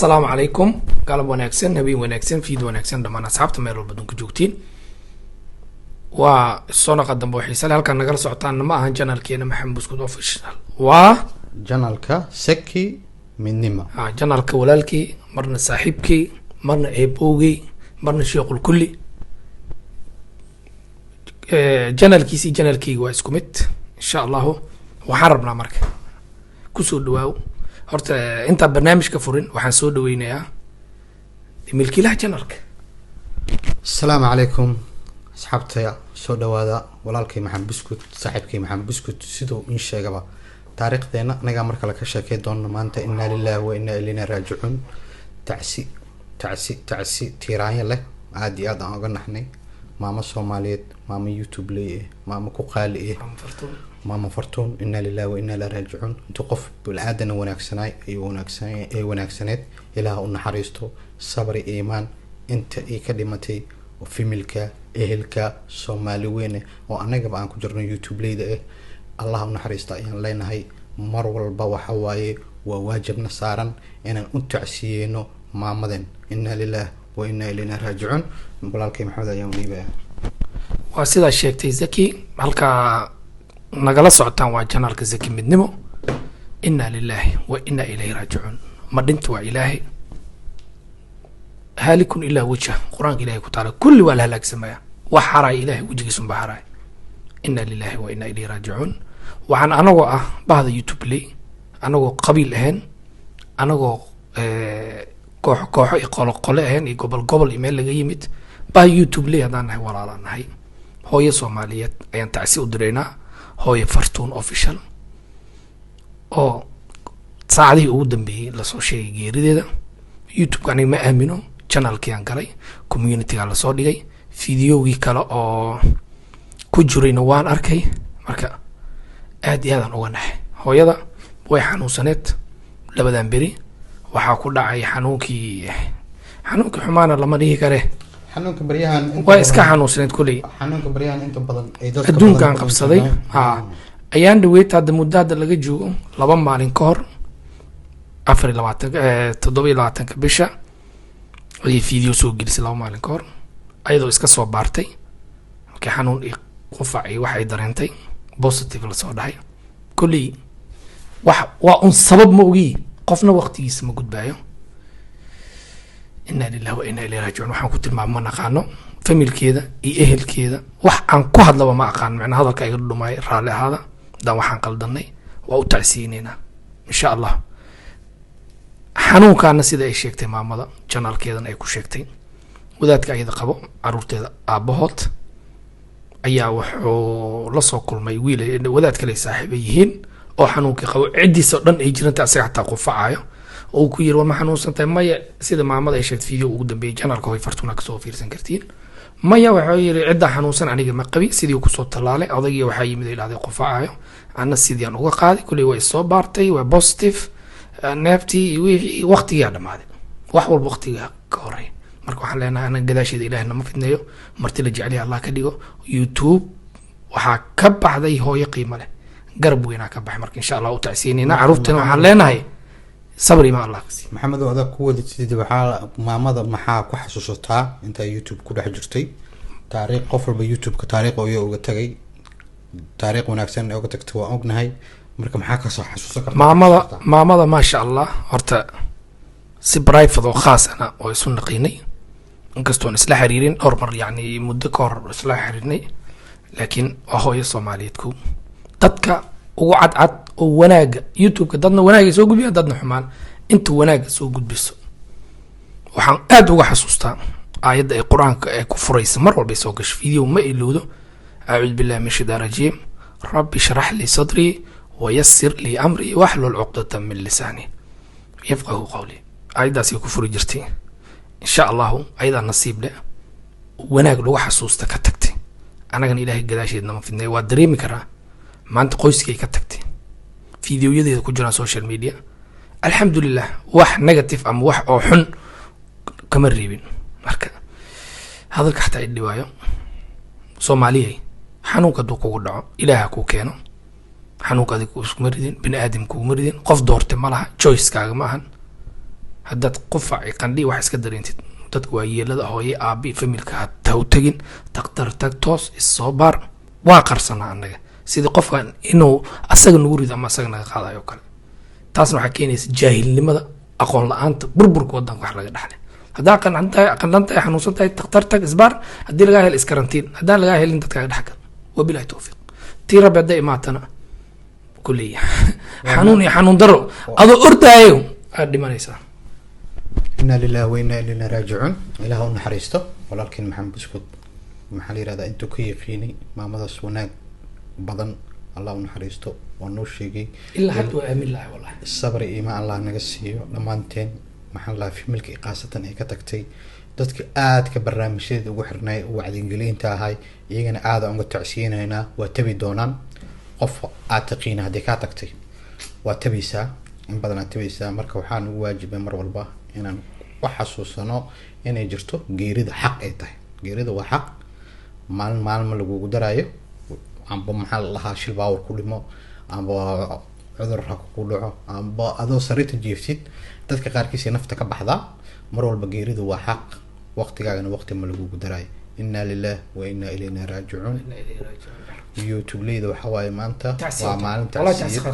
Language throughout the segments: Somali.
السلام عليكم قالب وناكسن نبي وناكسن فيد وناكسن دمان أصحابتا ميرول بدون كجوكتين والصونة قدم بوحيسال هل كان نقل سعطان ما أهان جانال كينا محمد بسكوت اوفيشنال جانالكا سكي من نما جانالكا ولالكي مرنا صاحبكي مرنا ايبوغي مرنا شيخ الكلي جانالكيسي جانالكي واسكومت إن شاء الله وحربنا مركا كسو دواو horta inta barnaamijka furin waxaan soo dhaweynayaa milkiilaha channelka. السلام عليكم أصحابتي سو دوادا walaalkay maxamed buskut saaxiibkay maxamed buskut sidoo in sheegaba taariikhdeena anaga marka la ka sheekay doona maanta inna lillahi wa inna ilayna raaji'un تعسي تيران leh aad iyo aad aan uga naxnay maama Soomaaliyeed maama YouTube leeyahay maama ku qaali ماما فرتون إنا لله وإنا إليه راجعون انتو قف بالعادة وناكسناي أي وناكسنات إله أن حريستو صبر إيمان انت إي كلمتي وفي ملكا إهلكا سوماليوين وأنا قبعا كجرنا يوتيوب ليدا إيه الله أن حريستا إيان لينا هاي مرول البوا حواي وواجب نصارا إن أنتعسيينو مامدين إنا لله وإنا إلينا راجعون بلالكي محمد أيام ليبا وسيدا الشيكتي زكي هلكا nagala socotaan waa channelka Zaki Midnimo inna lillahi wa inna ilayhi raaji'un madintu waa ilaahi halikun illa wajha quraanka ilaahi ku taala kulli waa la halaagsamaya wax haray ilaahi wajigiisu baharay inna lillahi wa inna ilayhi raaji'un waxaan anagoo ah bahda YouTube li anagoo qabiil ahaan anagoo koox qolo ahaan iyo gobol email laga yimid bah YouTube li hadaan nahay walaalanahay hooyo Soomaaliyeed ayaan tacsi u direynaa هوي فرتون اوفيشال او ساعدي ugu dambeeyay la soo sheegay geerideeda YouTube kan ma aamino channelkii aan galay community-ga la soo dhigay fiidiyoogii kale oo ku jirayna waan arkay marka aad iyo aad uga naxay hooyada way xanuunsaneed labadan beri waxa ku dhacay xanuunkii xumaana lama dhihi kare xanuunka baryahan way iska xanuunsaneed kulay xanuunka baryahan inta badan ay dadka adduunkan qabsaday ayaan dhaweeyay hadda muddo laga joogo 2 maalin ka hor 27 bisha ay video soo gelisay 2 maalin ka hor ayadoo iska soo baartay markii xanuun ay qufacay waxay dareentay positive la soo dhahay kulay waa un sabab ma ogi qofna waqtigiisa ma gudbaayo إنا لله وإنا إليه راجعون وحنا كنت مع من أقانو فاميل كذا إهل كذا وحن كهذا لو ما أقان معنى هذا كأيقول له ما يرى هذا ده وحن قلدني وأتعسيننا إن شاء الله حنون كان سيدا أي شيء مع ماذا channel كذا أي كشيء وذات كأيدا قبو عروت أبهات أيها وحو لصق كل ما يويل وذات كلي صاحبيهن أو حنون كقو عدي صدق يجرن تأسيح تقفعه oo ku yiri ma xanuunsantahay maya sida maamada ay sheegtay video ugu dambeeyay channelka way fartuna ka soo fiirsan kartiin maya waxa yiri cid xanuunsan aniga ma qabi sidii ku soo talaalay odayga waxa yimid ilaaday qofaayo ana sidii aan uga qaaday kulli way soo baartay way positive neefti waqtiga dhamaaday wax walba waqtiga ka horay marka waxaan leenahay ana gadaasheeda ilaahna ma fidnayo marti la jecel Allah ka dhigo YouTube waxa ka baxday hooyo qiimo leh garab weyn ka baxay marka insha Allah u tacsiinina caruurtana waxaan leenahay صبري مع الله محمد وهذا قوة تدي بحال ما مضى محا كحسوسها انت يوتيوب كل حجرتي تاريخ قفل بيوتيوب كتاريخ او تغي تاريخ وناكسن او تكتوا اوغنهي marka maxaa ka soo xasuusan maamada ma sha Allah horta si private oo khaas ah oo isu naqinay inkastoo isla xiriirin hormar yani muddo ka hor isla xiriirnay laakiin waa hooyo Soomaaliyeed ku dadka ugu cad oo wanaaga YouTube dadna wanaaga soo gudbiya dadna xumaan inta wanaaga soo gudbiso waxaan aad uga xasuustaa aayada ee Quraanka ee ku furaysa mar walba soo gasho video ma iloodo a'uud billahi min shaytaani rajiim rabbi shrah li sadri wa yassir li amri wahlul 'uqdatan min lisani yafqahu qawli aayadaasi ku furi jirtay insha Allah ayada nasiib leh wanaag lagu xasuusta ka tagtay anagana ilaahay gadaasheedna ma fidnay waa dareemi karaa maanta qoyskay ka tagtay fiidiyoyadeeda ku jiraan social media alxamdulillah wax negative ama wax oo xun kama reebin marka hadalka xataa idhi waayo Soomaaliyeey xanuunka duu kugu dhaco ilaaha ku keeno xanuunka adigu isku maridin bini aadam ku maridin qof doortay malaha choice kaaga ma ahan haddaad qufac qandhi wax iska dareentid dadka waa yeelada hooye aabi familka ha u tegin daktar tag toos isoo baar waa qarsanaa annaga sidii qofkan inuu asaga nagu rido ama asaga naga qaadayo kale taasna waxaa keenaysa jaahilnimada aqoon la-aanta burburka wadanka wax laga dhaxlay haddaa qandhan tahay xanuunsan tahay daktar tag isbaar haddii lagaa hel iskarantiin haddaan lagaa helin dadkaaga dhexgal wabilahi towfiiq tii rabbi hadday imaatana kuley xanuun iyo xanuun daro adoo ordaayo aad dhimanaysaa inaa lillahi wa inaa ilayna raajicuun ilaah u naxariisto walaalkiin maxamed buskud maxaa la yihahdaa intuu ka yaqiinay maamadaas wanaag badan allah u naxariisto waa noo sheegay ilaa hadda waa aamin lahay wallahi sabri iimaan allah naga siiyo dhammaanteen maxaa la familka qaasatan ay ka tagtay dadka aadka barnaamijyada ugu xirnay wacdigelinta ahay iyagana aad aan uga tacsiyeenaynaa waa tabi doonaan qof aad taqiina haddii kaa tagtay waa tabaysaa in badan aad tabaysaa marka waxaan ugu waajibay mar walba inaan wax xasuusano inay jirto geerida xaq ay tahay geerida waa xaq maalin lagugu daraayo amba maxaa la lahaa shil baawar ku dhimo amba cudur ha ku dhaco amba adoo sariirta jiiftid dadka qaarkiis nafta ka baxdaa mar walba geeridu waa xaq waqtigaagana waqti ma lagugu daraayo inaa lilah wa inaa ilayna raajicuun youtube leyda waxa waaye maanta waa maalin tacsiyeed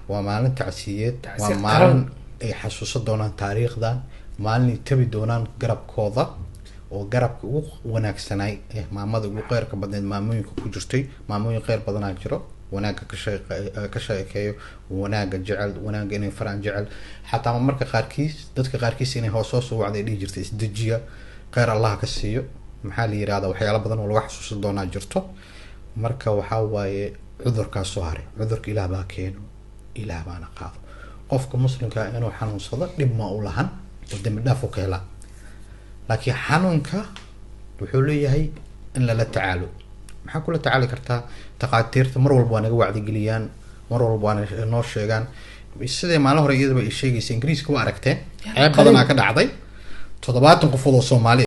waa maalin tacsiyeed waa maalin ay xasuusan doonaan taariikhdan maalin ay tabi doonaan garabkooda oo garabka ugu wanaagsanay maamada ugu qeyrka badneed maamooyinka ku jirtay maamooyin qeyr badanaa jiro wanaaga ka sheekeeyo wanaaga jecel wanaaga inay faraan jecel xataa marka qaarkiis dadka qaarkiis inay hoos u wacday dhihi jirtay isdejiya qeyr allah ka siiyo maxaa la yirahdaa waxyaalo badan oo lagu xasuusan doonaa jirto marka waxaa waaye cudurkaas soo haray cudurka ilaah baa keeno ilaah baana qaado qofka muslimka inuu xanuunsado dhib ma u lahan oo dambi dhaaf u ka helaa laakiin xanuunka wuxuu leeyahay in lala tacaalo maxaa kula tacaali kartaa takhaatiirta mar walba waa naga wacdigeliyaan mar walba waa noo sheegaan sidee maalin hore iyadaba ay sheegaysa ingiriiska waa aragteen ceeb badanaa ka dhacday 70 qofood oo Soomaali